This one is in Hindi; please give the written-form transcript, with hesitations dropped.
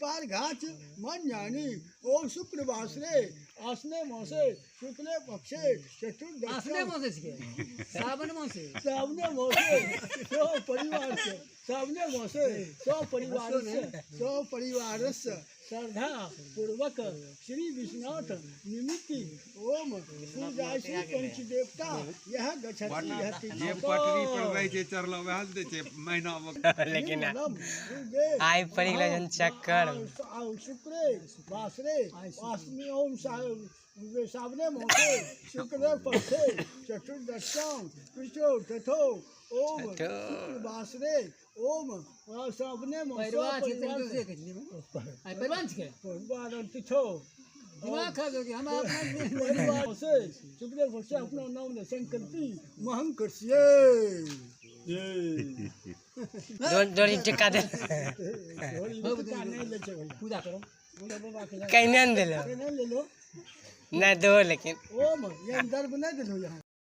पार घाच मन जानी ओम शुक्र वासरे आसने मोसे शुक्ले पक्षे आसने चतुर्दश मोसे के सावन मोसे सामने मोसे सौ परिवार से सामने मोसे सौ परिवार से श्रद्धा पूर्वक श्री विश्वनाथ निमित्ति ओम सूर्यासी पंचदेवता यह गच्छति जे पटरी पर रहे छे चढ़लो वह दे छे महीना में लेकिन आई पड़ी गेल जन चक्कर शुक्रे वासरे वासने ओम सामने मोसे शुक्र पक्षे चतुर्दशम कृष्णो तथो ओम शुक्र वासरे ओम सामने मोसे परिवार से दूसरे के लिए आई परिवार के परिवार तिथो दिमाग खा गया हम अपना परिवार से शुक्र पक्षे अपना नाम ने संकल्पी महंकर्ष्ये ये जोड़ी टिका दे पूजा करो कहने दे लो ले लो ना दो लेकिन ओम ये अंदर बना दे लो यहाँ